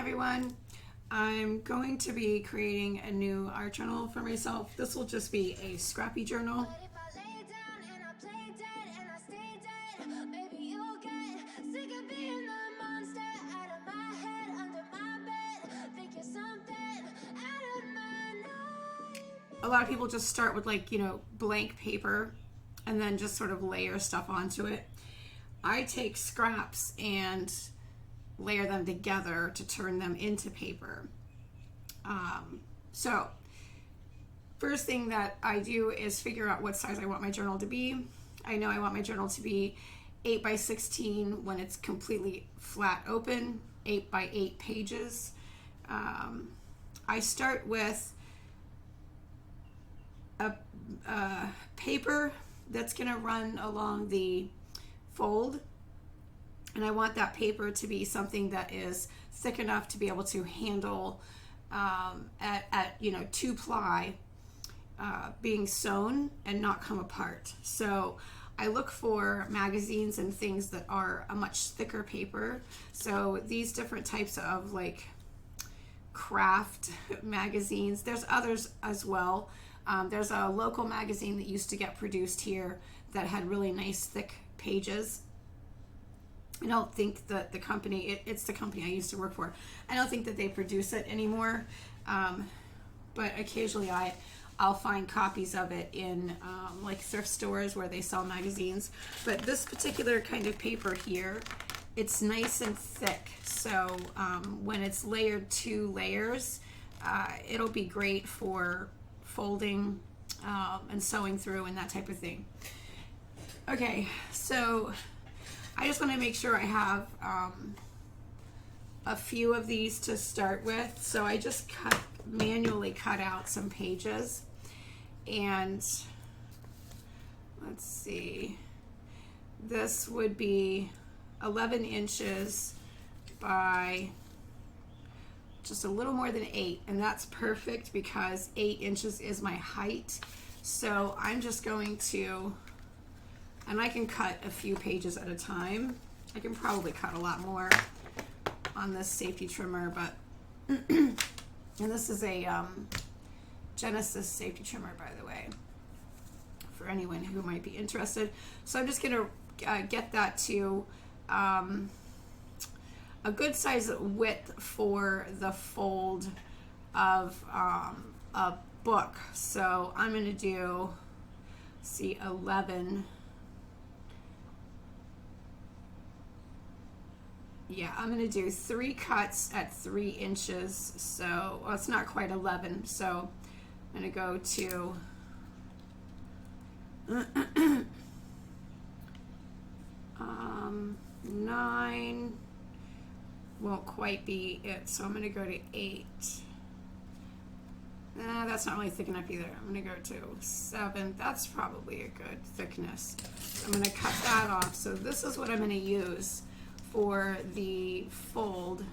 everyone. I'm going to be creating a new art journal for myself. This will just be a Scrappy journal. A lot of people just start with blank paper and then just sort of layer stuff onto it. I take scraps and layer them together to turn them into paper. So first thing that I do is figure out what size I want my journal to be. I know I want my journal to be 8 by 16 when it's completely flat open, 8 by 8 pages. I start with a paper that's going to run along the fold, and I want that paper to be something that is thick enough to be able to handle at 2-ply being sewn and not come apart. So I look for magazines and things that are a much thicker paper. So these different types of craft magazines, there's others as well. There's a local magazine that used to get produced here that had really nice thick pages. I don't think that the company, it's the company I used to work for, I don't think that they produce it anymore, but occasionally I'll find copies of it in thrift stores where they sell magazines. But this particular kind of paper here, it's nice and thick, so when it's layered 2 layers, it'll be great for folding and sewing through and that type of thing. Okay, so I just want to make sure I have a few of these to start with. So I just manually cut out some pages, and let's see, this would be 11 inches by just a little more than 8, and that's perfect because 8 inches is my height. So I'm just going to, and I can cut a few pages at a time. I can probably cut a lot more on this safety trimmer, but and this is a Genesis safety trimmer, by the way, for anyone who might be interested. So I'm just gonna get that to a good size width for the fold of a book. So I'm gonna do, see, 11. Yeah, I'm going to do 3 cuts at 3 inches, so, well, it's not quite 11, so I'm going to go to 9, won't quite be it, so I'm going to go to 8. That's not really thick enough either. I'm going to go to 7. That's probably a good thickness. So I'm going to cut that off. So this is what I'm going to use for the fold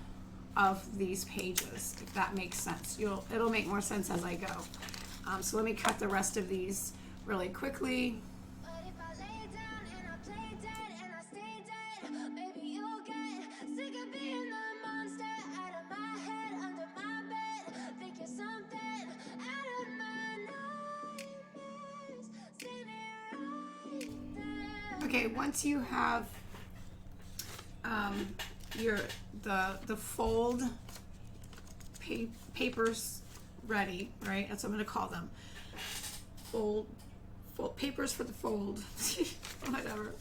of these pages, if that makes sense. It'll make more sense as I go. So let me cut the rest of these really quickly. Okay, once you have the fold papers ready, right? That's what I'm going to call them. Fold papers for the fold. Whatever.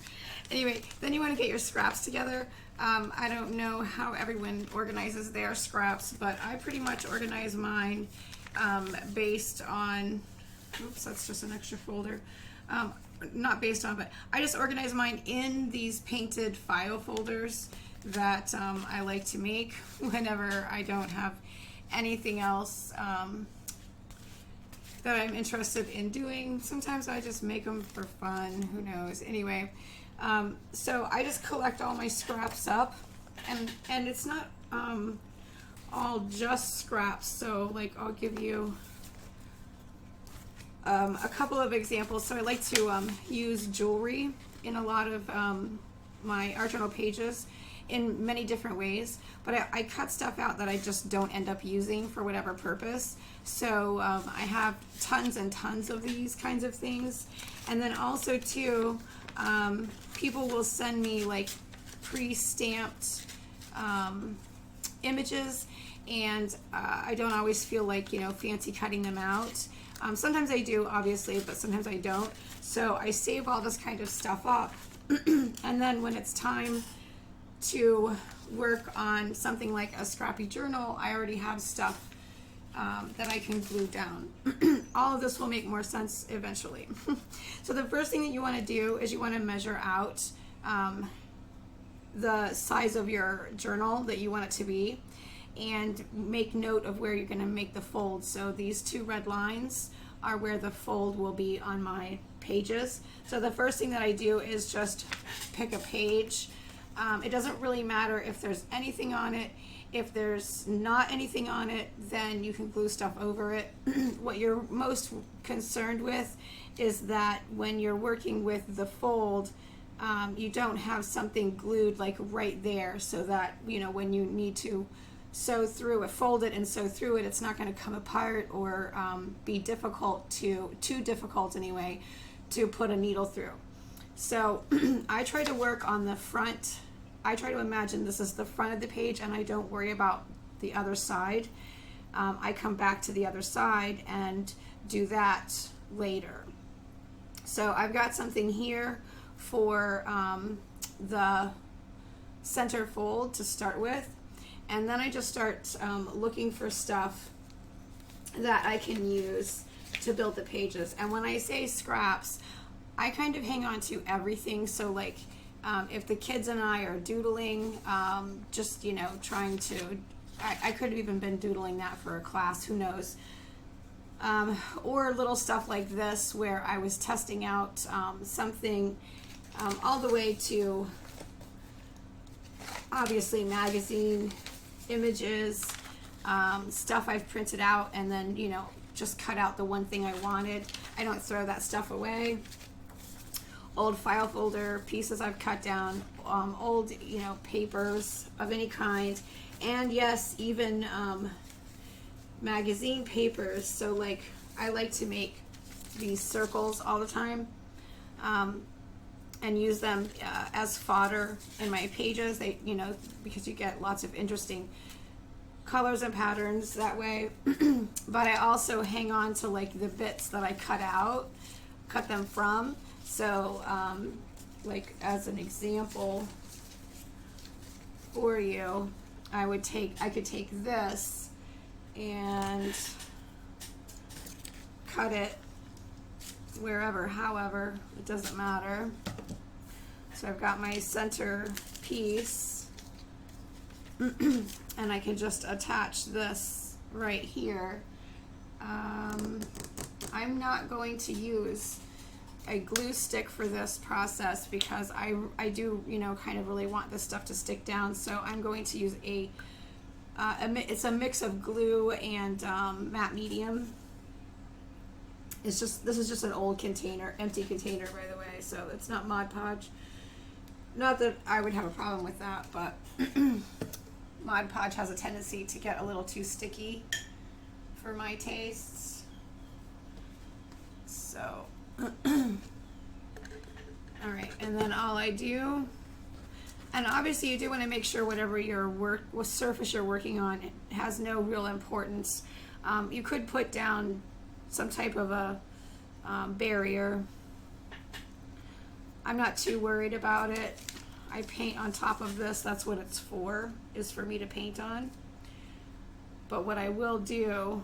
Anyway, then you want to get your scraps together. I don't know how everyone organizes their scraps, but I pretty much organize mine based on, oops, that's just an extra folder. Not based on, but I just organize mine in these painted file folders that I like to make whenever I don't have anything else that I'm interested in doing. Sometimes I just make them for fun, who knows. Anyway, so I just collect all my scraps up, and it's not all just scraps, so I'll give you a couple of examples. So I like to use jewelry in a lot of my art journal pages, in many different ways, but I cut stuff out that I just don't end up using for whatever purpose. So I have tons and tons of these kinds of things. And then also too, people will send me like pre-stamped images, and I don't always feel like, you know, fancy cutting them out. Sometimes I do, obviously, but sometimes I don't. So I save all this kind of stuff up, and then when it's time to work on something like a Scrappy journal, I already have stuff that I can glue down. All of this will make more sense eventually. So the first thing that you want to do is you want to measure out the size of your journal that you want it to be, and make note of where you're going to make the fold. So these two red lines are where the fold will be on my pages. So the first thing that I do is just pick a page. It doesn't really matter if there's anything on it. If there's not anything on it, then you can glue stuff over it. What you're most concerned with is that when you're working with the fold, you don't have something glued like right there, so that, you know, when you need to sew through it, fold it and sew through it, it's not going to come apart or be difficult too difficult anyway, to put a needle through. So I try to work on the front. I try to imagine this is the front of the page, and I don't worry about the other side. I come back to the other side and do that later. So I've got something here for the center fold to start with, and then I just start looking for stuff that I can use to build the pages. And when I say scraps, I kind of hang on to everything. So like if the kids and I are doodling, just, you know, trying to, I could have even been doodling that for a class, who knows. Or little stuff like this where I was testing out something, all the way to obviously magazine images, stuff I've printed out and then, you know, just cut out the one thing I wanted. I don't throw that stuff away. Old file folder pieces I've cut down, old, you know, papers of any kind, and yes, even magazine papers. So like I like to make these circles all the time, and use them as fodder in my pages. They, you know, because you get lots of interesting colors and patterns that way. But I also hang on to like the bits that I cut them from. So like as an example for you, I could take this and cut it wherever, however, it doesn't matter. So I've got my center piece and I can just attach this right here. I'm not going to use a glue stick for this process because I do, you know, kind of really want this stuff to stick down. So I'm going to use it's a mix of glue and matte medium. This is just an old container, empty container, by the way, so it's not Mod Podge. Not that I would have a problem with that, but Mod Podge has a tendency to get a little too sticky for my tastes. So, all right, and then all I do, and obviously you do want to make sure whatever what surface you're working on, it has no real importance. You could put down some type of a barrier. I'm not too worried about it. I paint on top of this. That's what it's for, is for me to paint on. But what I will do,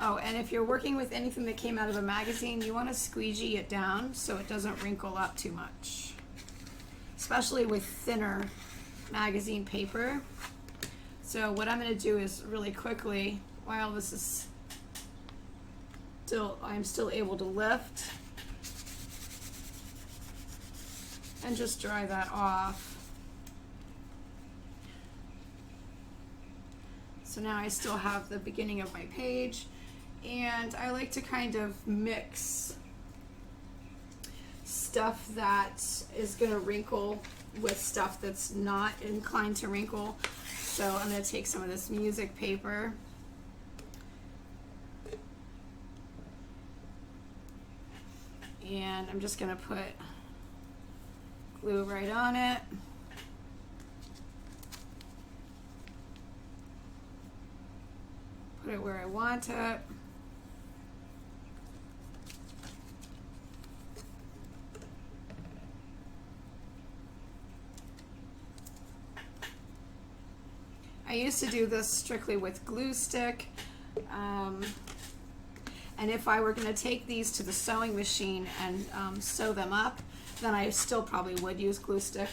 oh, and if you're working with anything that came out of a magazine, you want to squeegee it down so it doesn't wrinkle up too much, especially with thinner magazine paper. So what I'm going to do is really quickly, while this is I'm still able to lift, and just dry that off. So now I still have the beginning of my page, and I like to kind of mix stuff that is going to wrinkle with stuff that's not inclined to wrinkle. So I'm going to take some of this music paper. And I'm just going to put glue right on it. Put it where I want it. I used to do this strictly with glue stick. And if I were going to take these to the sewing machine and sew them up, then I still probably would use glue stick.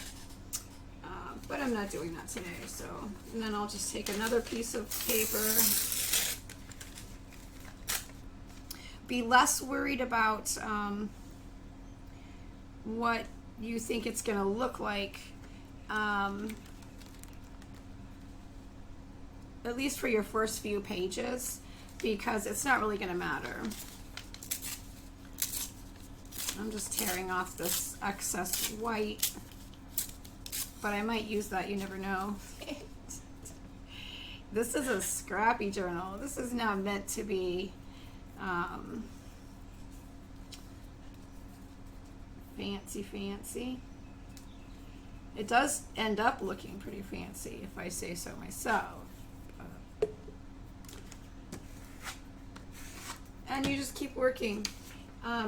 But I'm not doing that today. So, and then I'll just take another piece of paper. Be less worried about what you think it's going to look like. At least for your first few pages, because it's not really going to matter. I'm just tearing off this excess white, but I might use that, you never know. This is a Scrappy journal. This is not meant to be fancy. It does end up looking pretty fancy, if I say so myself. And you just keep working.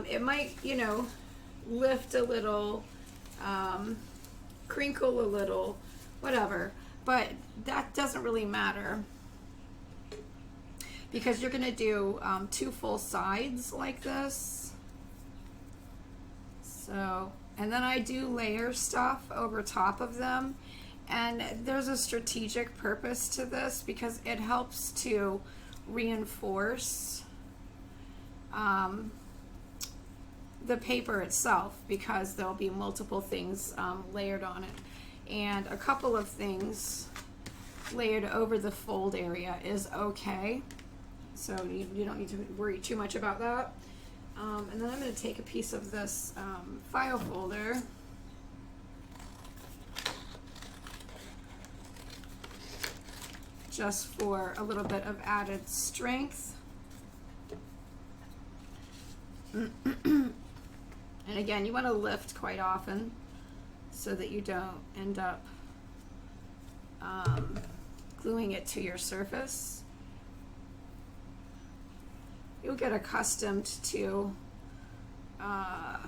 It might, you know, lift a little, crinkle a little, whatever, but that doesn't really matter because you're gonna do 2 full sides like this. So, and then I do layer stuff over top of them, and there's a strategic purpose to this because it helps to reinforce the paper itself, because there'll be multiple things layered on it, and a couple of things layered over the fold area is okay, so you don't need to worry too much about that. And then I'm going to take a piece of this file folder, just for a little bit of added strength. And again, you want to lift quite often so that you don't end up gluing it to your surface. You'll get accustomed to how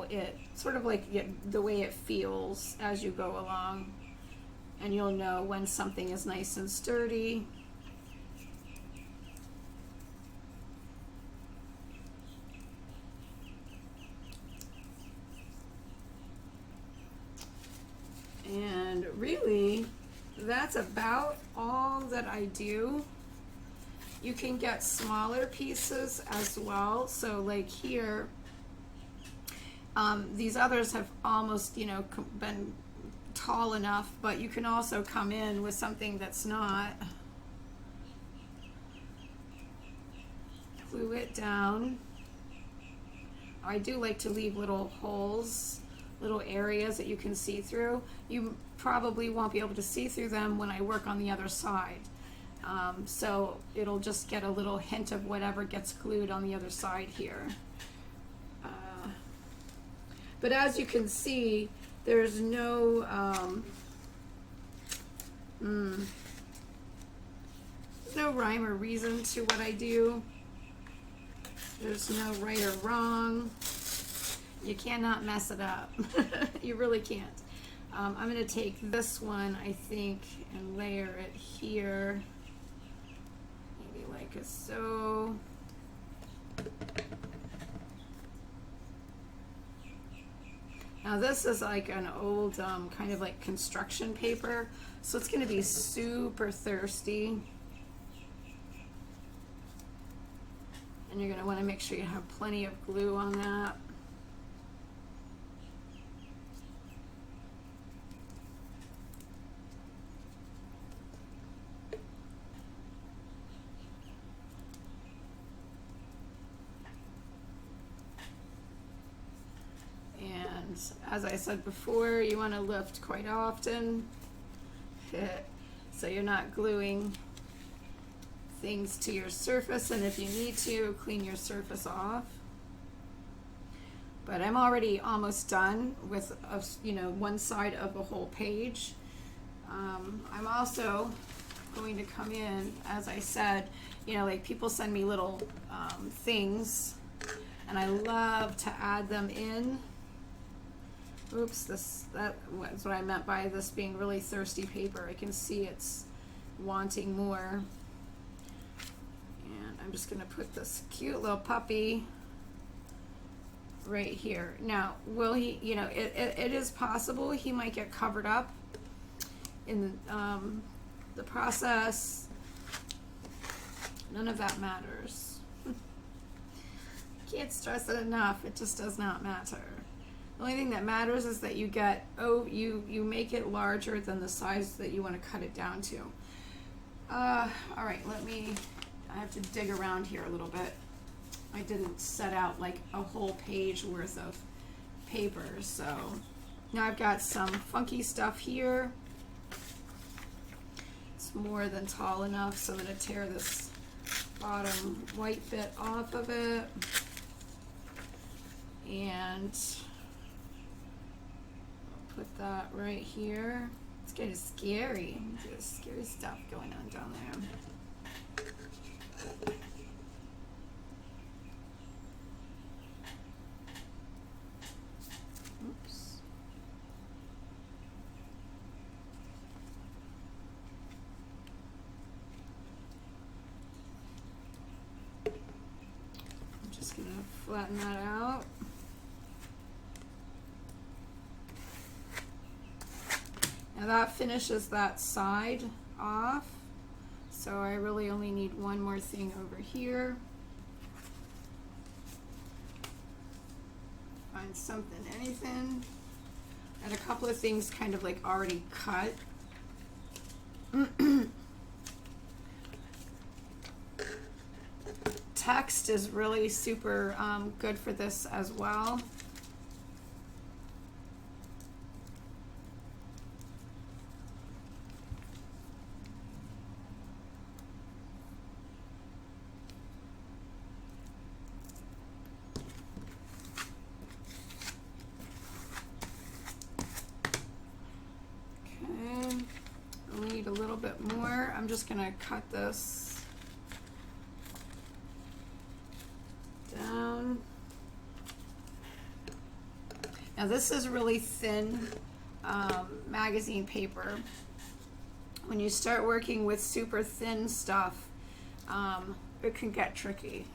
it sort of like the way it feels as you go along, and you'll know when something is nice and sturdy. And really, that's about all that I do. You can get smaller pieces as well. So like here, these others have almost, you know, been tall enough, but you can also come in with something that's not. Glue it down. I do like to leave little holes, little areas that you can see through. You probably won't be able to see through them when I work on the other side. So it'll just get a little hint of whatever gets glued on the other side here. But as you can see, there's no there's no rhyme or reason to what I do. There's no right or wrong. You cannot mess it up. You really can't. I'm going to take this one, I think, and layer it here. Maybe like so. Now this is like an old kind of like construction paper, so it's going to be super thirsty. And you're going to want to make sure you have plenty of glue on that. And as I said before, you want to lift quite often so you're not gluing things to your surface, and if you need to, clean your surface off. But I'm already almost done with one side of a whole page. I'm also going to come in, as I said, like people send me little things, and I love to add them in. Oops, that was what I meant by this being really thirsty paper. I can see it's wanting more. And I'm just going to put this cute little puppy right here. Now, will he, it is possible he might get covered up in the process. None of that matters. Can't stress it enough. It just does not matter. The only thing that matters is that you get, you make it larger than the size that you want to cut it down to. All right, I have to dig around here a little bit. I didn't set out like a whole page worth of paper, so now I've got some funky stuff here. It's more than tall enough, so I'm going to tear this bottom white bit off of it. And I'll put that right here. It's getting scary. There's scary stuff going on down there. Oops. I'm just going to flatten that out. Now that finishes that side off, so I really only need one more thing over here. Find something, anything. And a couple of things kind of like already cut. Text is really super good for this as well. A little bit more. I'm just going to cut this down. Now this is really thin magazine paper. When you start working with super thin stuff, it can get tricky.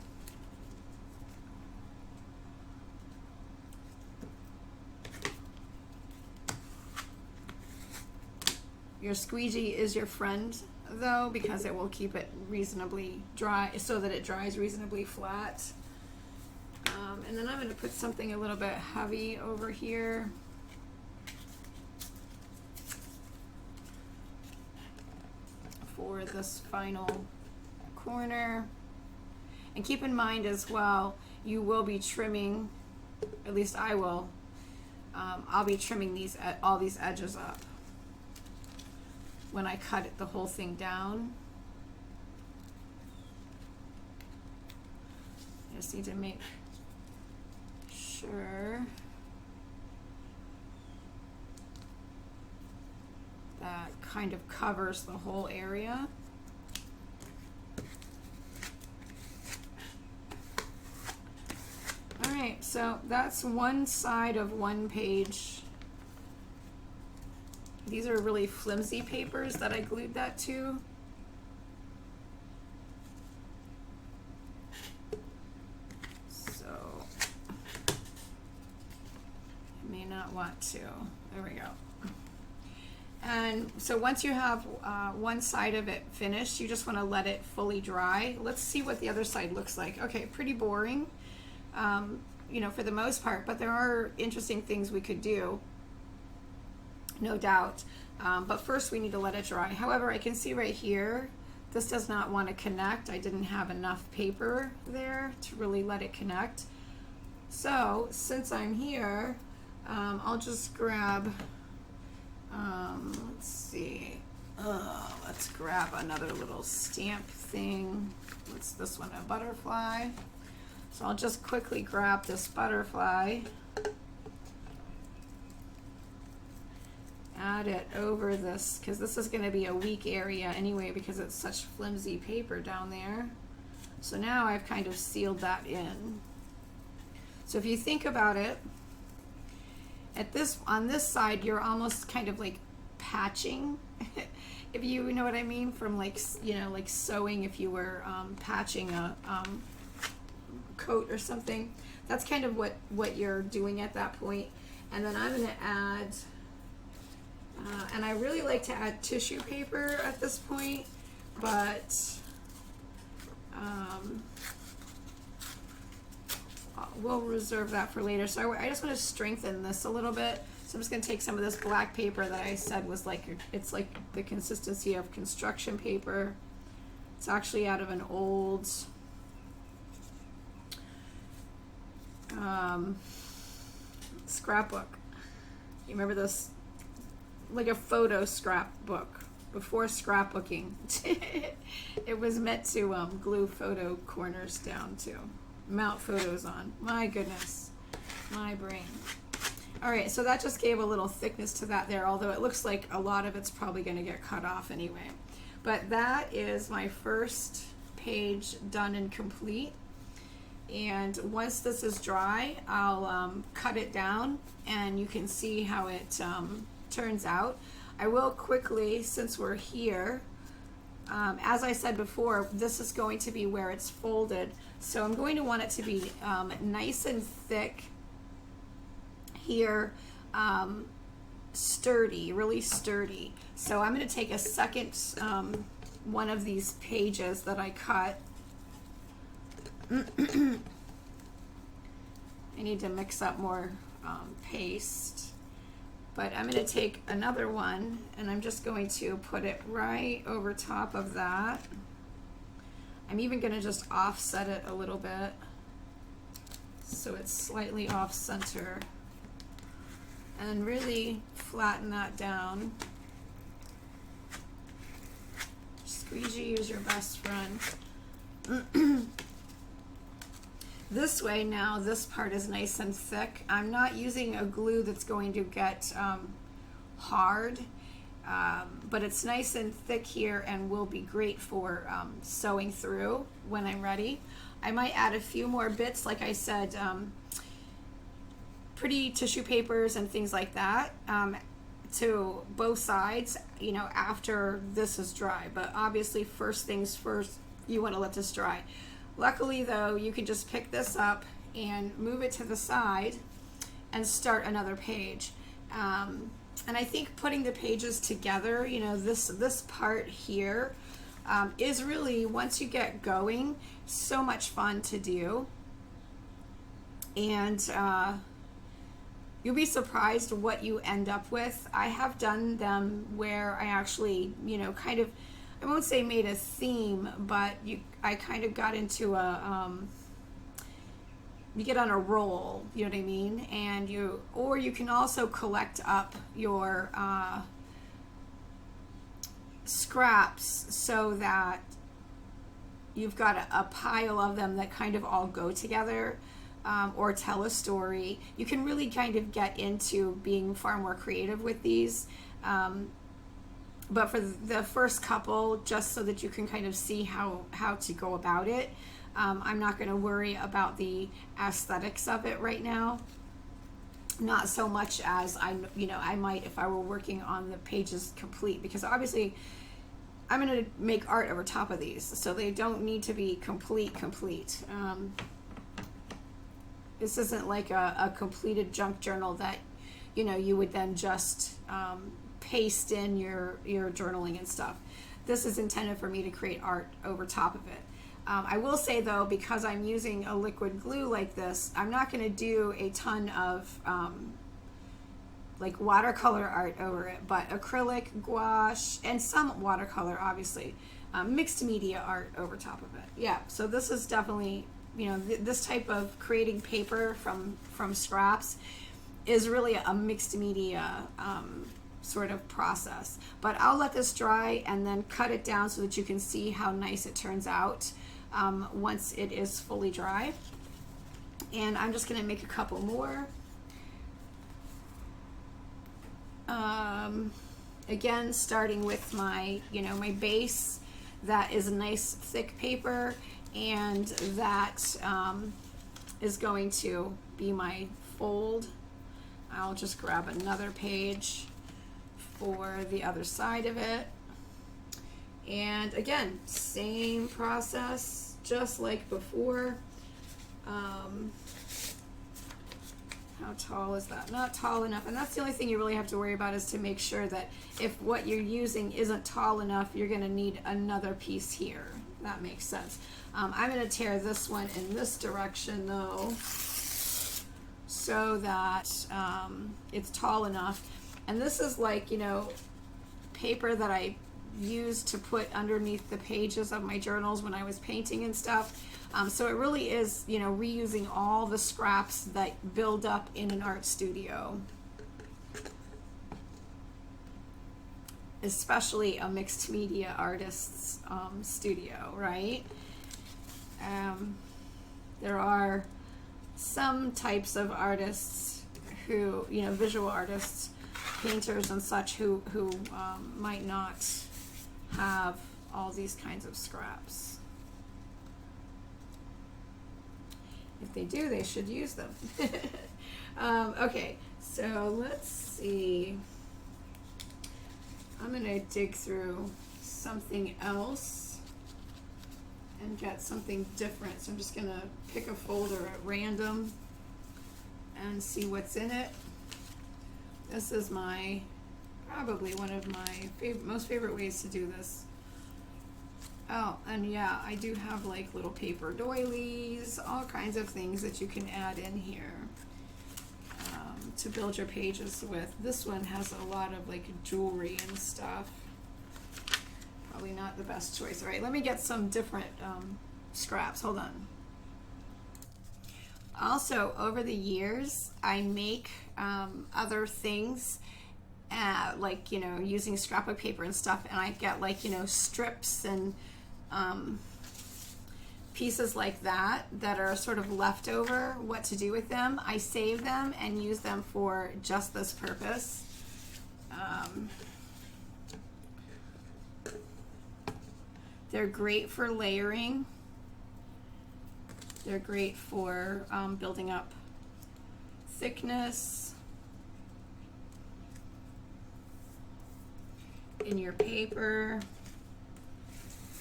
Your squeegee is your friend, though, because it will keep it reasonably dry, so that it dries reasonably flat. And then I'm going to put something a little bit heavy over here. For this final corner. And keep in mind as well, you will be trimming, at least I will, I'll be trimming all these edges up when I cut the whole thing down. I just need to make sure that kind of covers the whole area. All right, so that's one side of one page. These are really flimsy papers that I glued that to. So I may not want to. There we go. And so once you have one side of it finished, you just want to let it fully dry. Let's see what the other side looks like. Okay, pretty boring, for the most part, but there are interesting things we could do. No doubt. But first we need to let it dry. However, I can see right here, this does not want to connect. I didn't have enough paper there to really let it connect. So since I'm here, I'll just grab, let's see, let's grab another little stamp thing. What's this one, a butterfly? So I'll just quickly grab this butterfly, add it over this, because this is going to be a weak area anyway because it's such flimsy paper down there. So now I've kind of sealed that in. So if you think about it, on this side, you're almost kind of like patching, if you know what I mean, from like, you know, like sewing if you were patching a coat or something. That's kind of what you're doing at that point. And then I'm going to add, and I really like to add tissue paper at this point, but we'll reserve that for later. So I just want to strengthen this a little bit. So I'm just going to take some of this black paper that I said was like, it's like the consistency of construction paper. It's actually out of an old scrapbook. You remember this? Like a photo scrapbook before scrapbooking. It was meant to glue photo corners down to mount photos on. My goodness, my brain. All right, so that just gave a little thickness to that there, although it looks like a lot of it's probably going to get cut off anyway. But that is my first page done and complete. And once this is dry, I'll cut it down and you can see how it turns out. I will quickly, since we're here, as I said before, this is going to be where it's folded. So I'm going to want it to be nice and thick here, sturdy, really sturdy. So I'm going to take a second one of these pages that I cut. I need to mix up more paste, but I'm going to take another one and I'm just going to put it right over top of that. I'm even going to just offset it a little bit so it's slightly off center and really flatten that down. Squeegee is your best friend. This way now, this part is nice and thick. I'm not using a glue that's going to get hard, but it's nice and thick here and will be great for sewing through when I'm ready. I might add a few more bits, like I said, pretty tissue papers and things like that to both sides, you know, after this is dry. But obviously, first things first, you want to let this dry. Luckily though, you can just pick this up and move it to the side and start another page. And I think putting the pages together, you know, this part here is really, once you get going, so much fun to do. And you'll be surprised what you end up with. I have done them where I actually, you know, kind of, I won't say made a theme, but I kind of got into a, you get on a roll, you know what I mean? And you can also collect up your scraps so that you've got a pile of them that kind of all go together or tell a story. You can really kind of get into being far more creative with these. But for the first couple, just so that you can kind of see how to go about it, I'm not going to worry about the aesthetics of it right now. Not so much as I might if I were working on the pages complete, because obviously I'm going to make art over top of these, so they don't need to be complete. This isn't like a completed junk journal that, you know, you would then just paste in your journaling and stuff. This is intended for me to create art over top of it. I will say though, because I'm using a liquid glue like this, I'm not going to do a ton of like watercolor art over it, but acrylic, gouache, and some watercolor, obviously, mixed media art over top of it. Yeah, so this is definitely, you know, this type of creating paper from scraps is really a mixed media sort of process. But I'll let this dry and then cut it down so that you can see how nice it turns out once it is fully dry. And I'm just going to make a couple more. Again, starting with my, my base, that is a nice thick paper, and that is going to be my fold. I'll just grab another page for the other side of it. And again, same process, just like before. How tall is that? Not tall enough. And that's the only thing you really have to worry about, is to make sure that if what you're using isn't tall enough, you're going to need another piece here. That makes sense. I'm going to tear this one in this direction though, so that it's tall enough. And this is like, paper that I used to put underneath the pages of my journals when I was painting and stuff. So it really is, reusing all the scraps that build up in an art studio, especially a mixed media artist's studio, right? There are some types of artists who, visual artists, painters and such, who might not have all these kinds of scraps. If they do, they should use them. Okay, so let's see. I'm going to dig through something else and get something different. So I'm just going to pick a folder at random and see what's in it. This is probably one of my most favorite ways to do this. Oh, and yeah, I do have like little paper doilies, all kinds of things that you can add in here to build your pages with. This one has a lot of like jewelry and stuff. Probably not the best choice. All right, let me get some different scraps. Hold on. Also, over the years, I make other things like, using scrapbook paper and stuff, and I get like, strips and pieces like that are sort of left over. What to do with them? I save them and use them for just this purpose. They're great for layering. They're great for building up thickness in your paper.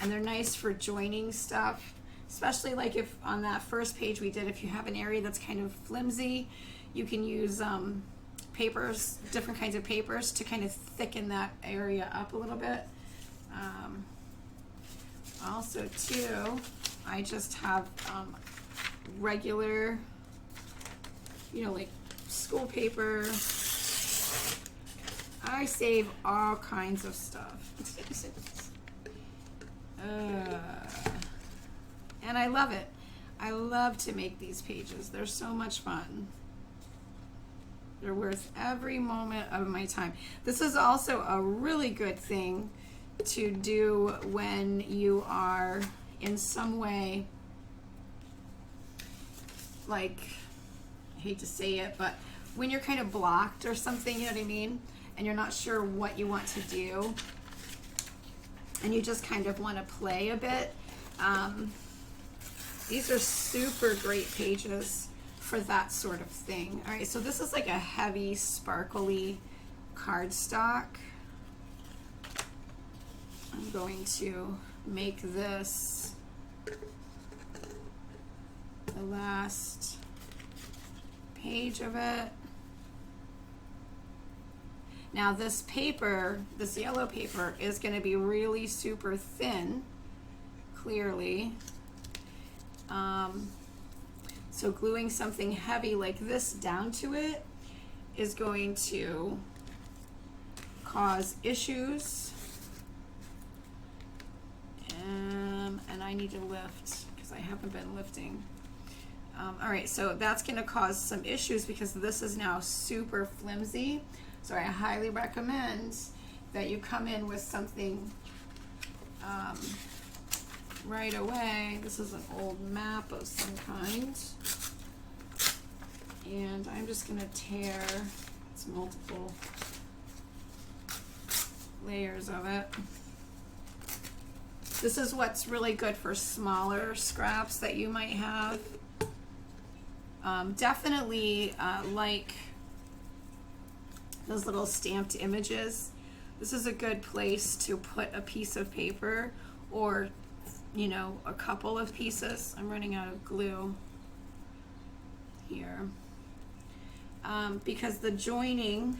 And they're nice for joining stuff, especially like if on that first page we did, if you have an area that's kind of flimsy, you can use papers, different kinds of papers, to kind of thicken that area up a little bit. Also too, I just have regular, like school paper. I save all kinds of stuff. And I love it. I love to make these pages. They're so much fun. They're worth every moment of my time. This is also a really good thing to do when you are in some way, like, I hate to say it, but when you're kind of blocked or something, you know what I mean? And you're not sure what you want to do, and you just kind of want to play a bit. These are super great pages for that sort of thing. All right, so this is like a heavy, sparkly cardstock. I'm going to make this the last page of it. Now this paper, this yellow paper, is going to be really super thin, clearly. So gluing something heavy like this down to it is going to cause issues. And I need to lift, because I haven't been lifting. All right, so that's going to cause some issues because this is now super flimsy. So I highly recommend that you come in with something right away. This is an old map of some kind. And I'm just going to tear, it's multiple layers of it. This is what's really good for smaller scraps that you might have. Definitely like those little stamped images. This is a good place to put a piece of paper or, you know, a couple of pieces. I'm running out of glue here. Because the joining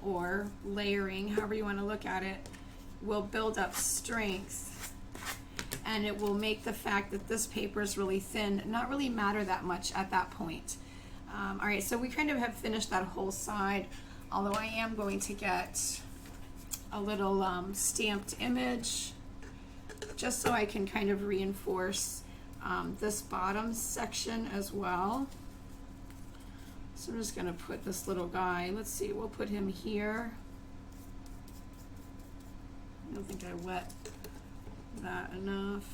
or layering, however you want to look at it, will build up strength, and it will make the fact that this paper is really thin not really matter that much at that point. All right, so we kind of have finished that whole side, although I am going to get a little stamped image just so I can kind of reinforce this bottom section as well. So I'm just going to put this little guy, let's see, we'll put him here. I don't think I wet that enough.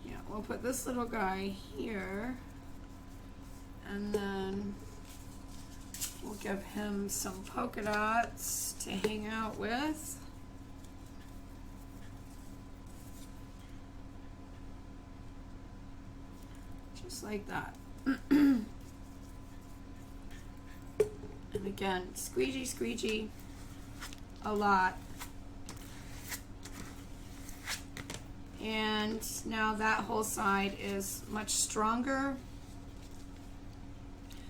Yeah, we'll put this little guy here, and then we'll give him some polka dots to hang out with. Just like that. And again, squeegee, squeegee a lot. And now that whole side is much stronger.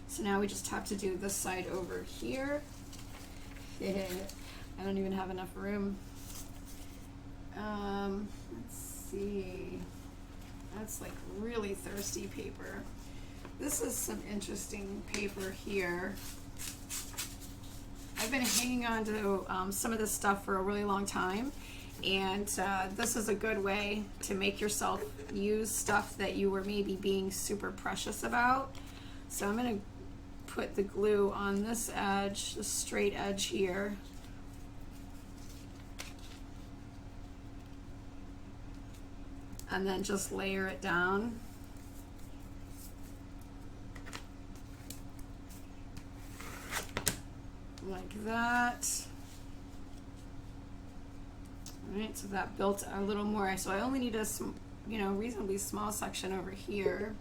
So now we just have to do this side over here. I don't even have enough room. Let's see. That's like really thirsty paper. This is some interesting paper here. I've been hanging on to some of this stuff for a really long time, and this is a good way to make yourself use stuff that you were maybe being super precious about. So I'm going to put the glue on this edge, the straight edge here. And then just layer it down. Like that. All right, so that built a little more. So I only need a, reasonably small section over here.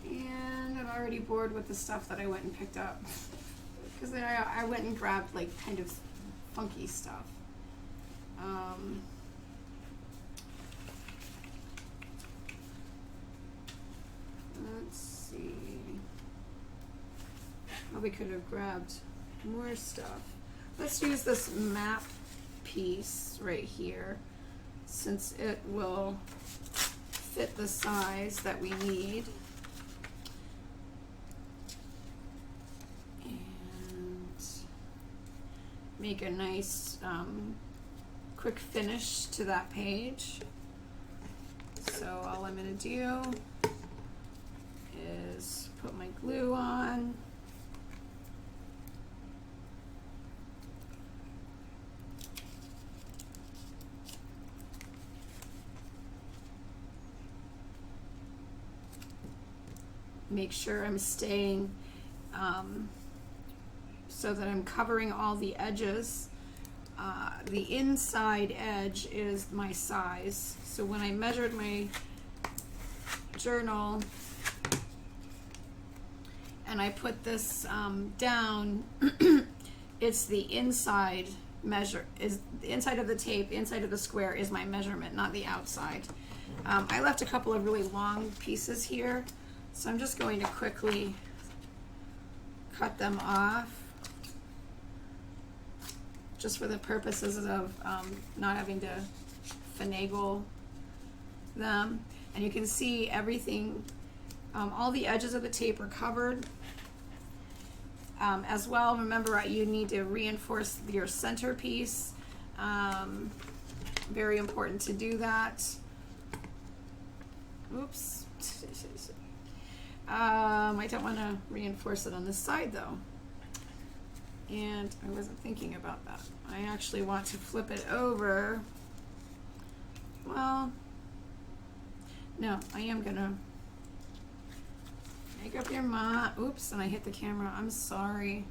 And I'm already bored with the stuff that I went and picked up because then I went and grabbed like kind of funky stuff. Let's see. Probably could have grabbed more stuff. Let's use this map piece right here since it will fit the size that we need. And make a nice quick finish to that page. So all I'm going to do is put my glue on. Make sure I'm staying so that I'm covering all the edges. The inside edge is my size. So when I measured my journal and I put this down, it's the inside measure, is the inside of the tape, inside of the square is my measurement, not the outside. I left a couple of really long pieces here, so I'm just going to quickly cut them off just for the purposes of not having to finagle them. And you can see everything, all the edges of the tape are covered. As well, remember you need to reinforce your centerpiece. Very important to do that. Oops. I don't want to reinforce it on this side though. And I wasn't thinking about that. I actually want to flip it over. Well, no, I am gonna make up your mind. Oops, and I hit the camera. I'm sorry.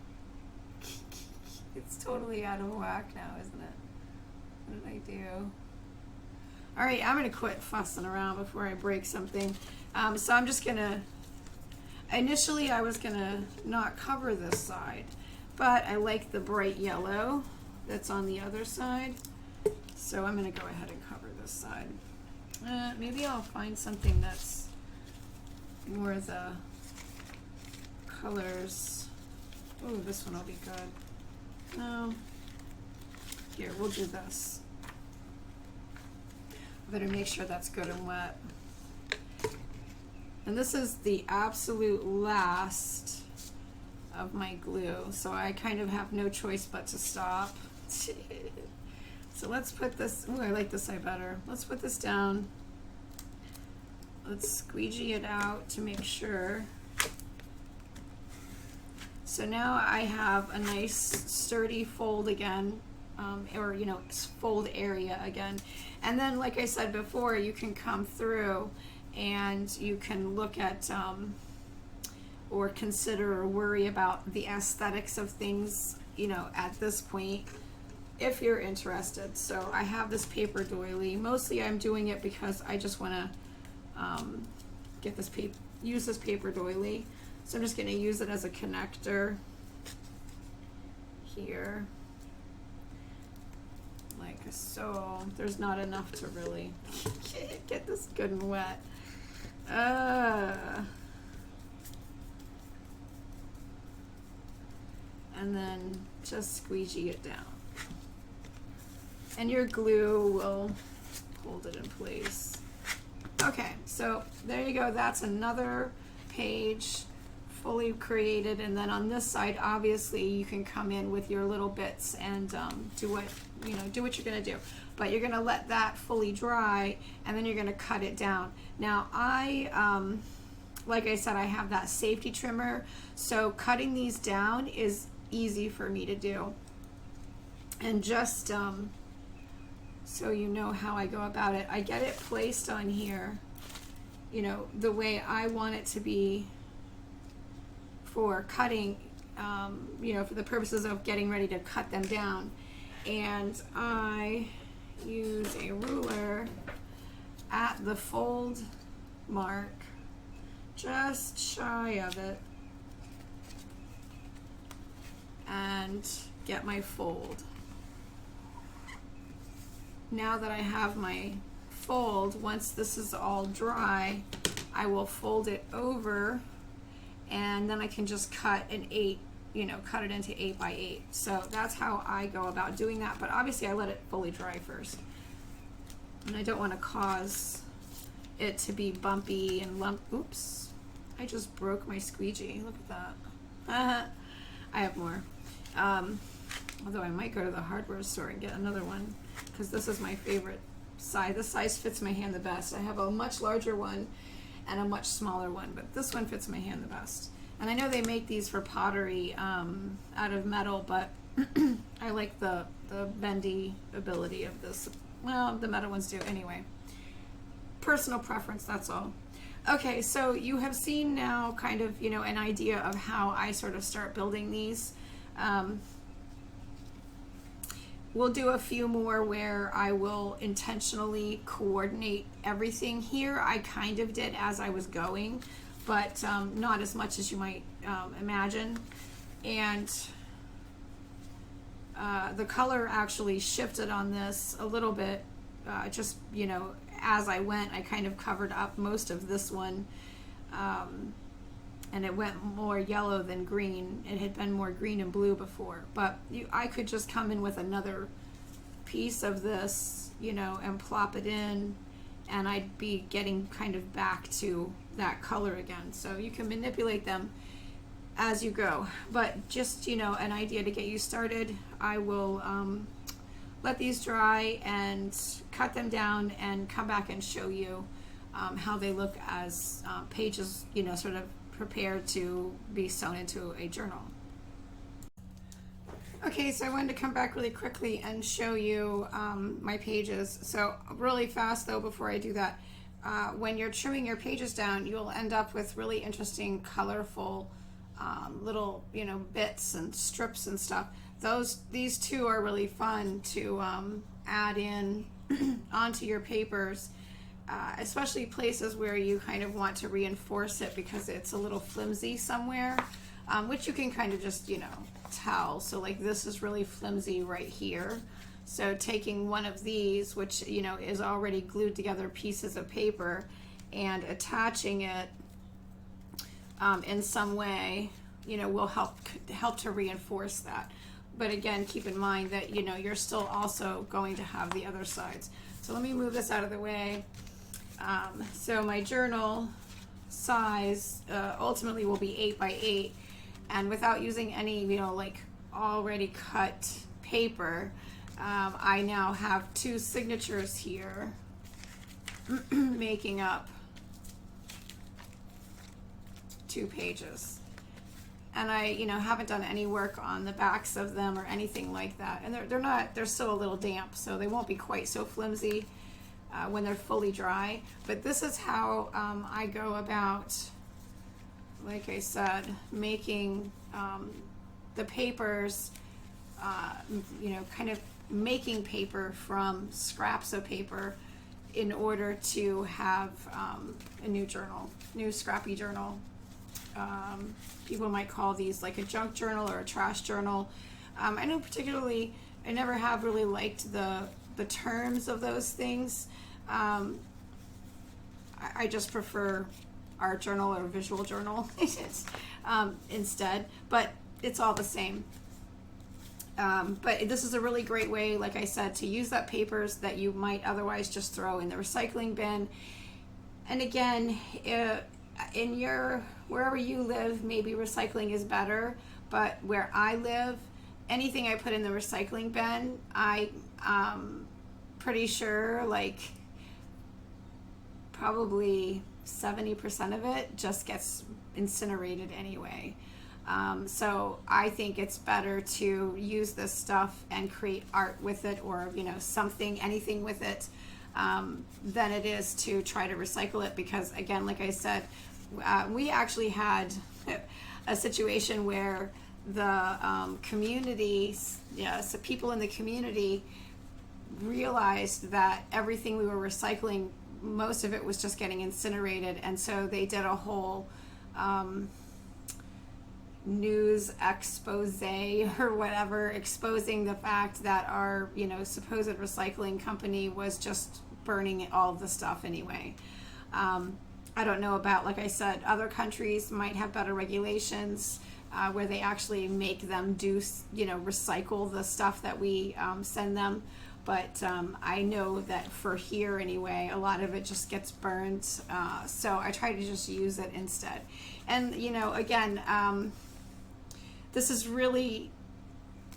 It's totally out of whack now, isn't it? What did I do? All right, I'm gonna quit fussing around before I break something. So I'm just gonna, initially I was gonna not cover this side, but I like the bright yellow that's on the other side. So I'm gonna go ahead and cover this side. Maybe I'll find something that's more the colors. Oh, this one will be good. No. Here, we'll do this. I better make sure that's good and wet. And this is the absolute last of my glue, so I kind of have no choice but to stop. So let's put this, ooh, I like this side better. Let's put this down. Let's squeegee it out to make sure. So now I have a nice sturdy fold again, or you know, fold area again. And then, like I said before, you can come through and you can look at or consider or worry about the aesthetics of things, you know, at this point, if you're interested. So I have this paper doily. Mostly I'm doing it because I just want to get this use this paper doily. So I'm just going to use it as a connector here, like so. There's not enough to really get this good and wet. And then just squeegee it down. And your glue will hold it in place. Okay, so there you go. That's another page fully created. And then on this side, obviously, you can come in with your little bits and do what you're gonna do. But you're gonna let that fully dry, and then you're gonna cut it down. Now, like I said, I have that safety trimmer, so cutting these down is easy for me to do. And just so you know how I go about it, I get it placed on here, you know, the way I want it to be for cutting, you know, for the purposes of getting ready to cut them down. And I use a ruler at the fold mark, just shy of it, and get my fold. Now that I have my fold, once this is all dry, I will fold it over, and then I can just cut an 8, you know, cut it into 8 by 8. So that's how I go about doing that. But obviously I let it fully dry first. And I don't want to cause it to be bumpy and lump. Oops, I just broke my squeegee. Look at that. I have more. Although I might go to the hardware store and get another one, because this is my favorite size. This size fits my hand the best. I have a much larger one and a much smaller one, but this one fits my hand the best. And I know they make these for pottery out of metal, but I like the bendy ability of this. Well, the metal ones do anyway. Personal preference, that's all. Okay, so you have seen now kind of, you know, an idea of how I sort of start building these. We'll do a few more where I will intentionally coordinate everything. Here I kind of did as I was going, but not as much as you might imagine. And the color actually shifted on this a little bit, just, you know, as I went. I kind of covered up most of this one, and it went more yellow than green. It had been more green and blue before, but I could just come in with another piece of this, you know, and plop it in, and I'd be getting kind of back to that color again. So you can manipulate them as you go, but just, you know, an idea to get you started. I will let these dry and cut them down and come back and show you how they look as pages, you know, sort of prepared to be sewn into a journal. Okay, so I wanted to come back really quickly and show you my pages. So really fast though, before I do that, when you're trimming your pages down, you'll end up with really interesting, colorful little, you know, bits and strips and stuff. These two are really fun to add in onto your papers, especially places where you kind of want to reinforce it because it's a little flimsy somewhere, which you can kind of just, you know, tell. So like this is really flimsy right here. So taking one of these, which, you know, is already glued together pieces of paper, and attaching it in some way, you know, will help to reinforce that. But again, keep in mind that, you know, you're still also going to have the other sides. So let me move this out of the way. So my journal size ultimately will be 8 by 8, and without using any, you know, like already cut paper, I now have 2 signatures here making up 2 pages. And I, you know, haven't done any work on the backs of them or anything like that. And they're still a little damp, so they won't be quite so flimsy when they're fully dry. But this is how I go about, like I said, making the papers, you know, kind of making paper from scraps of paper in order to have a new journal, new Scrappy journal. People might call these like a junk journal or a trash journal. I know particularly, I never have really liked the terms of those things. I just prefer art journal or visual journal instead, but it's all the same. But this is a really great way, like I said, to use up papers that you might otherwise just throw in the recycling bin. And again, wherever you live, maybe recycling is better, but where I live, anything I put in the recycling bin, I'm pretty sure like probably 70% of it just gets incinerated anyway. So I think it's better to use this stuff and create art with it, or, you know, anything with it, than it is to try to recycle it. Because again, like I said, we actually had a situation where the community, so people in the community realized that everything we were recycling, most of it was just getting incinerated, and so they did a whole news expose or whatever, exposing the fact that our, you know, supposed recycling company was just burning all the stuff anyway. I don't know about, like I said, other countries might have better regulations where they actually make them do, you know, recycle the stuff that we send them. But I know that for here anyway, a lot of it just gets burned. So I try to just use it instead. And, you know, again, this is really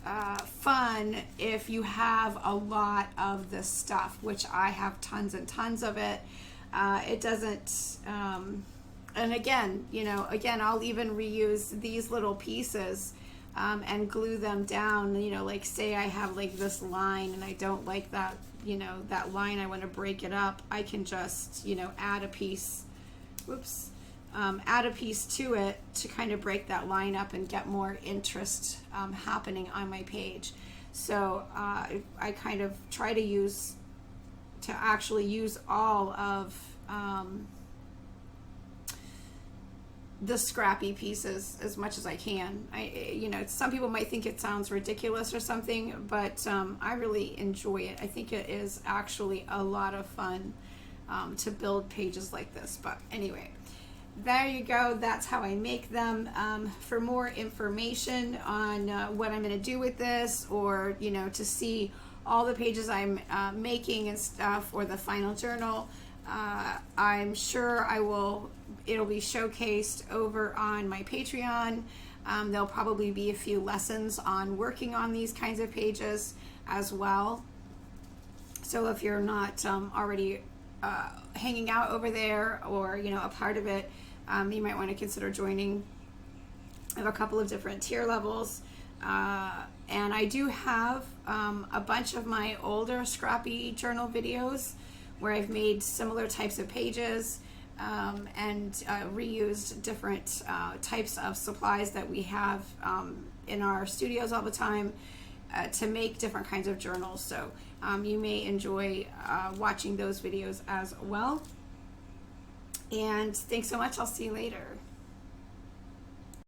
fun if you have a lot of this stuff, which I have tons and tons of it. It doesn't, and again, you know, I'll even reuse these little pieces and glue them down. You know, like say I have like this line and I don't like that, you know, that line, I want to break it up. I can just, you know, add a piece, add a piece to it to kind of break that line up and get more interest happening on my page. So I kind of try to actually use all of the scrappy pieces as much as I can. You know, some people might think it sounds ridiculous or something, but I really enjoy it. I think it is actually a lot of fun to build pages like this. But anyway, there you go. That's how I make them. For more information on what I'm going to do with this, or, you know, to see all the pages I'm making and stuff, or the final journal, I'm sure it'll be showcased over on my Patreon. There'll probably be a few lessons on working on these kinds of pages as well. So if you're not already hanging out over there, or a part of it, you might want to consider joining. I have a couple of different tier levels, and I do have a bunch of my older Scrappy journal videos where I've made similar types of pages, and reused different types of supplies that we have in our studios all the time to make different kinds of journals. So you may enjoy watching those videos as well. And thanks so much. I'll see you later.